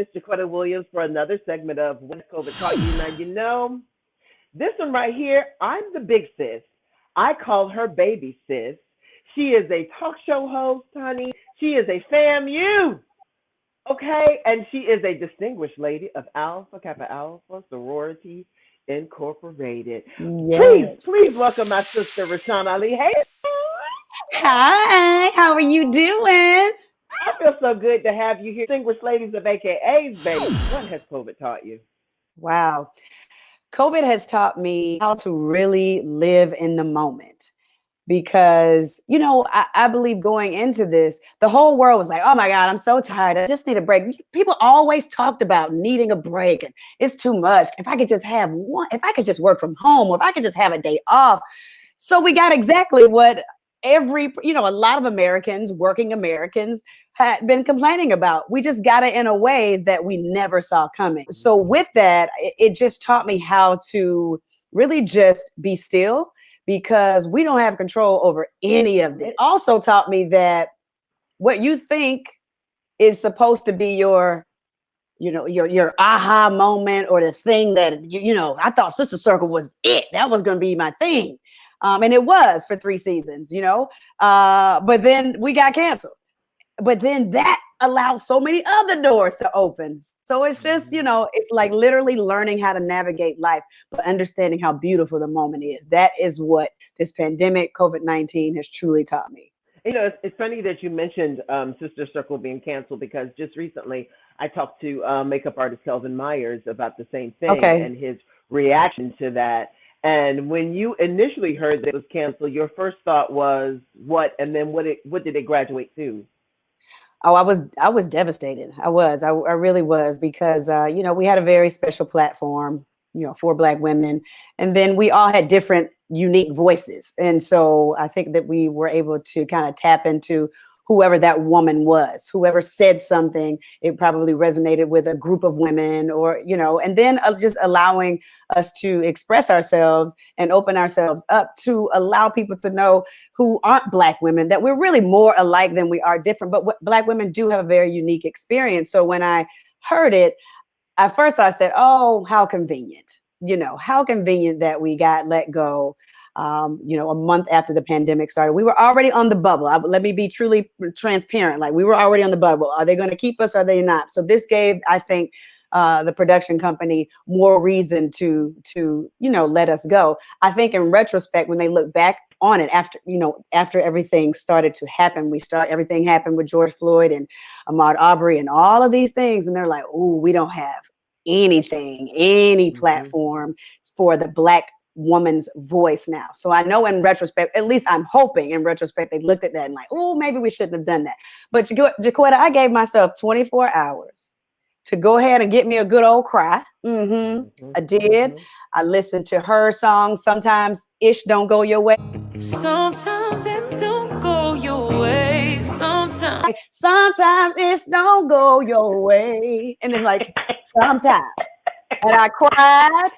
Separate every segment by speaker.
Speaker 1: It's Jaquetta Williams for another segment of When COVID Taught You. Now, this one right here, I'm the big sis. I call her baby sis. She is a talk show host, honey. She is a FAMU, okay? And she is a distinguished lady of Alpha Kappa Alpha Sorority Incorporated. Please,
Speaker 2: Yes.
Speaker 1: please welcome my sister, Rashan Ali. Hey,
Speaker 2: Hi, how are you doing?
Speaker 1: I feel so good to have you here. Distinguished ladies of AKAs, baby. What has COVID taught you?
Speaker 2: Wow. COVID has taught me how to really live in the moment because, I believe going into this, the whole world was like, oh my God, I'm so tired. I just need a break. People always talked about needing a break and it's too much. If I could just have one, if I could just work from home, or if I could just have a day off. So we got exactly what a lot of Americans, working Americans, had been complaining about. We just got it in a way that we never saw coming. So with that, it just taught me how to really just be still because we don't have control over any of this. It also taught me that what you think is supposed to be your aha moment or the thing that I thought Sister Circle was it. That was going to be my thing. And it was for 3 seasons, but then we got canceled. But then that allowed so many other doors to open. So it's just, it's like literally learning how to navigate life, but understanding how beautiful the moment is. That is what this pandemic, COVID-19, has truly taught me.
Speaker 1: It's funny that you mentioned Sister Circle being canceled because just recently I talked to makeup artist Kelvin Myers about the same thing
Speaker 2: Okay.
Speaker 1: and his reaction to that. And when you initially heard that it was canceled, your first thought was what? And then what did it graduate to?
Speaker 2: Oh, I was devastated. I really was because we had a very special platform, for Black women, and then we all had different unique voices, and so I think that we were able to kind of tap into whoever that woman was, whoever said something, it probably resonated with a group of women, or and then just allowing us to express ourselves and open ourselves up to allow people to know who aren't Black women, that we're really more alike than we are different. But Black women do have a very unique experience. So when I heard it, at first I said, oh, how convenient, how convenient that we got let go. A month after the pandemic started, we were already on the bubble. Let me be truly transparent. Like, we were already on the bubble. Are they going to keep us? Or are they not? So this gave, I think, the production company more reason to let us go. I think in retrospect, when they look back on it after everything started to happen, everything happened with George Floyd and Ahmaud Arbery and all of these things, and they're like, "Ooh, we don't have any
Speaker 1: Mm-hmm.
Speaker 2: platform for the Black woman's voice now." So I know in retrospect, at least I'm hoping in retrospect, they looked at that and like, oh, maybe we shouldn't have done that. But Jaquetta, I gave myself 24 hours to go ahead and get me a good old cry.
Speaker 1: Mm-hmm.
Speaker 2: I did.
Speaker 1: Mm-hmm.
Speaker 2: I listened to her song. Sometimes Ish Don't Go Your Way. Sometimes it don't go your way. Sometimes Ish Don't Go Your Way. And it's like, sometimes. And I cried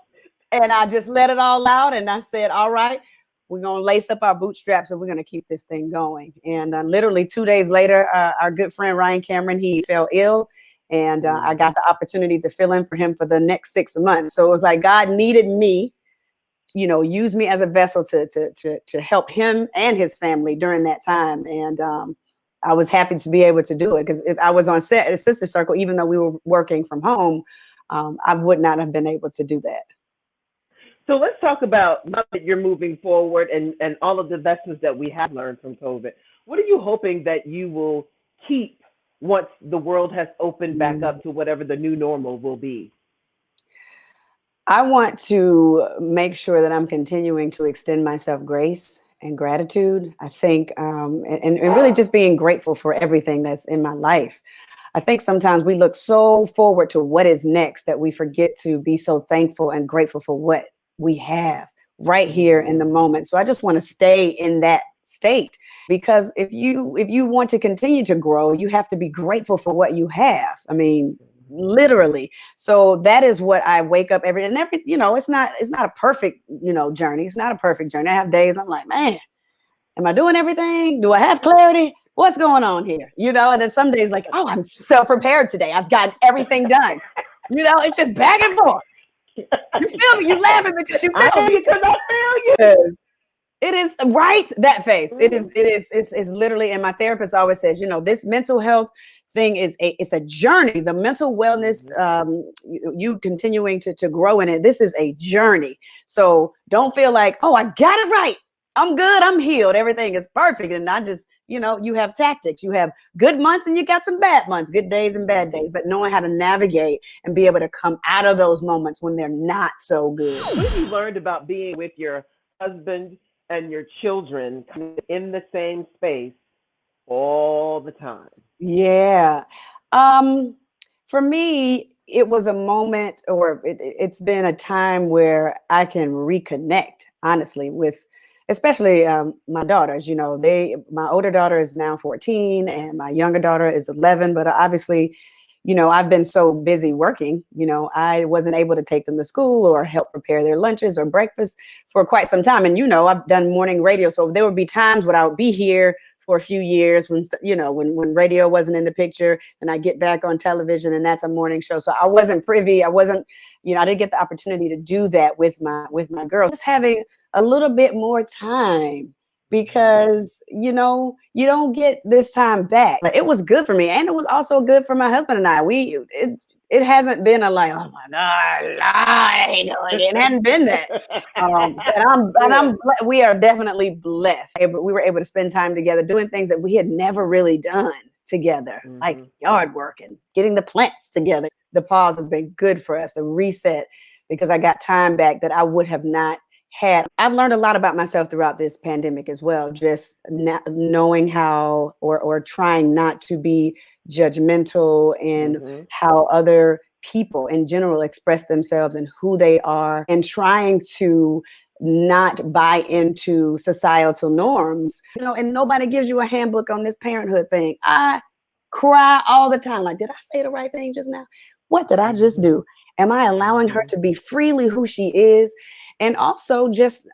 Speaker 2: and I just let it all out. And I said, all right, we're going to lace up our bootstraps and we're going to keep this thing going. And literally 2 days later, our good friend Ryan Cameron, he fell ill. And I got the opportunity to fill in for him for the next 6 months. So it was like God needed me, use me as a vessel to help him and his family during that time. And I was happy to be able to do it, because if I was on set at Sister Circle, even though we were working from home, I would not have been able to do that.
Speaker 1: So let's talk about now that you're moving forward and all of the lessons that we have learned from COVID. What are you hoping that you will keep once the world has opened back up to whatever the new normal will be?
Speaker 2: I want to make sure that I'm continuing to extend myself grace and gratitude. I think, and really just being grateful for everything that's in my life. I think sometimes we look so forward to what is next that we forget to be so thankful and grateful for what we have right here in the
Speaker 1: Mm-hmm.
Speaker 2: moment. So I just want to stay in that state, because if you want to continue to grow, you have to be grateful for what you have. I mean, literally. So that is what I wake up every, it's not a perfect, journey. It's not a perfect journey. I have days I'm like, man, Am I doing everything? Do I have clarity? What's going on here? And then some days like, oh, I'm so prepared today. I've got everything done. It's just back and forth. You feel me? You laughing because you
Speaker 1: I
Speaker 2: feel
Speaker 1: hear
Speaker 2: me.
Speaker 1: you because I feel you.
Speaker 2: Yes. It is right. That face. It is.
Speaker 1: Mhm.
Speaker 2: It's literally. And my therapist always says, this mental health thing it's a journey. The mental wellness,
Speaker 1: Mhm.
Speaker 2: you continuing to grow in it. This is a journey. So don't feel like, oh, I got it right. I'm good. I'm healed. Everything is perfect. And not just, you have tactics. You have good months and you got some bad months, good days and bad days. But knowing how to navigate and be able to come out of those moments when they're not so good.
Speaker 1: What have you learned about being with your husband and your children in the same space all the time?
Speaker 2: Yeah. Um, for me, it was a moment, or it's been a time where I can reconnect, honestly, with especially my daughters. My older daughter is now 14 and my younger daughter is 11, but obviously, I've been so busy working, I wasn't able to take them to school or help prepare their lunches or breakfast for quite some time. And, I've done morning radio. So there would be times when I would be here for a few years when when radio wasn't in the picture, and I get back on television and that's a morning show. So I wasn't privy. I wasn't, I didn't get the opportunity to do that with my girls. Just having a little bit more time because you don't get this time back. It was good for me, and it was also good for my husband and I. It hasn't been a like, oh my God, Lord, I hate going again. It hadn't been that.
Speaker 1: Good.
Speaker 2: We are definitely blessed. We were able to spend time together doing things that we had never really done together, like
Speaker 1: Mhm.
Speaker 2: yard work and getting the plants together. The pause has been good for us, the reset, because I got time back that I would have not had. I've learned a lot about myself throughout this pandemic as well, just knowing how or trying not to be judgmental in
Speaker 1: Mhm.
Speaker 2: how other people in general express themselves and who they are, and trying to not buy into societal norms. And nobody gives you a handbook on this parenthood thing. I cry all the time. Like, did I say the right thing just now? What did I just
Speaker 1: Mhm.
Speaker 2: do? Am I allowing her
Speaker 1: Mhm.
Speaker 2: to be freely who she is? And also just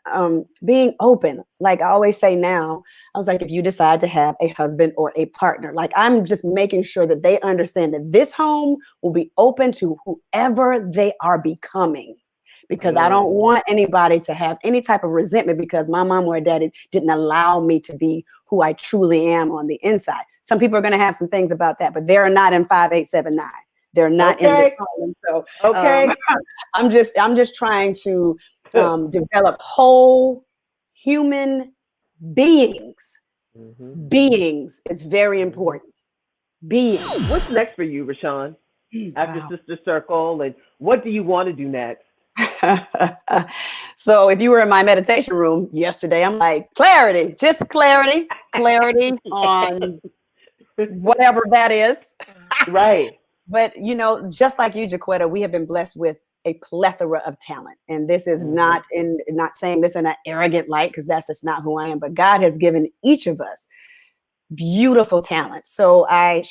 Speaker 2: being open. Like I always say now, I was like, if you decide to have a husband or a partner, like I'm just making sure that they understand that this home will be open to whoever they are becoming, because I don't
Speaker 1: Good.
Speaker 2: want anybody to have any type of resentment because my mom or daddy didn't allow me to be who I truly am on the inside. Some people are going to have some things about that, but they're not in 5879. They're not in this
Speaker 1: Okay.
Speaker 2: home. So
Speaker 1: Okay.
Speaker 2: I'm just trying to develop whole human beings.
Speaker 1: Mhm.
Speaker 2: Beings is very
Speaker 1: Mhm.
Speaker 2: important. Beings.
Speaker 1: What's next for you, Rashawn? After
Speaker 2: Wow.
Speaker 1: Sister Circle, and what do you want to do next?
Speaker 2: So if you were in my meditation room yesterday, I'm like, clarity, just clarity on whatever that is.
Speaker 1: Right.
Speaker 2: But just like you, Jaquetta, we have been blessed with a plethora of talent. And this is
Speaker 1: Mhm.
Speaker 2: not saying this in an arrogant light, because that's just not who I am. But God has given each of us beautiful talent. So I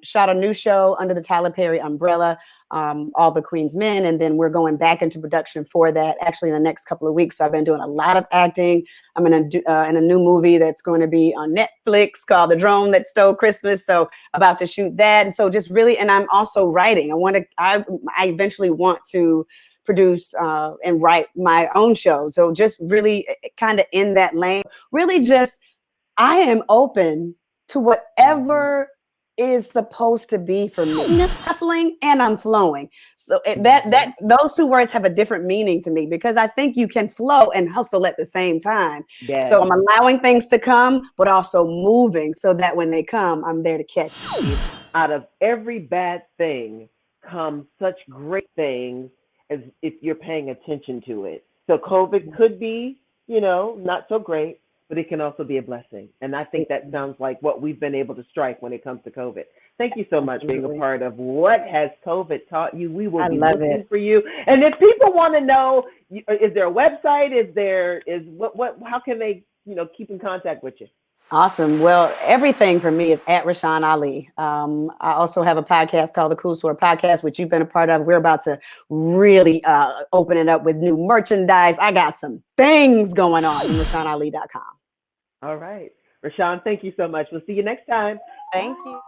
Speaker 2: shot a new show under the Tyler Perry umbrella, All the Queen's Men, and then we're going back into production for that actually in the next couple of weeks. So I've been doing a lot of acting. I'm in a new movie that's going to be on Netflix called The Drone That Stole Christmas. So about to shoot that, and so just really, and I'm also writing. I eventually want to produce and write my own show. So just really kind of in that lane, really just I am open to
Speaker 1: Mhm.
Speaker 2: whatever is supposed to be for me. I'm hustling and I'm flowing. So
Speaker 1: Mhm.
Speaker 2: those two words have a different meaning to me, because I think you can flow and hustle at the same time. So
Speaker 1: Yes.
Speaker 2: I'm allowing things to come, but also moving so that when they come, I'm there to catch them.
Speaker 1: Out of every bad thing comes such great things as if you're paying attention to it. So COVID could be, not so great, but it can also be a blessing. And I think that sounds like what we've been able to strike when it comes to COVID. Thank you so much for being a
Speaker 2: Absolutely.
Speaker 1: part of What Has COVID Taught You. We will
Speaker 2: I
Speaker 1: be
Speaker 2: love
Speaker 1: looking
Speaker 2: it.
Speaker 1: for you. And if people want to know, is there a website? Is what, how can they, keep in contact with you?
Speaker 2: Awesome. Well, everything for me is at Rashan Ali. I also have a podcast called the Cool Store Podcast, which you've been a part of. We're about to really open it up with new merchandise. I got some things going on in RashanAli.com.
Speaker 1: All right. Rashan, thank you so much. We'll see you next time.
Speaker 2: Thank
Speaker 1: Bye.
Speaker 2: you.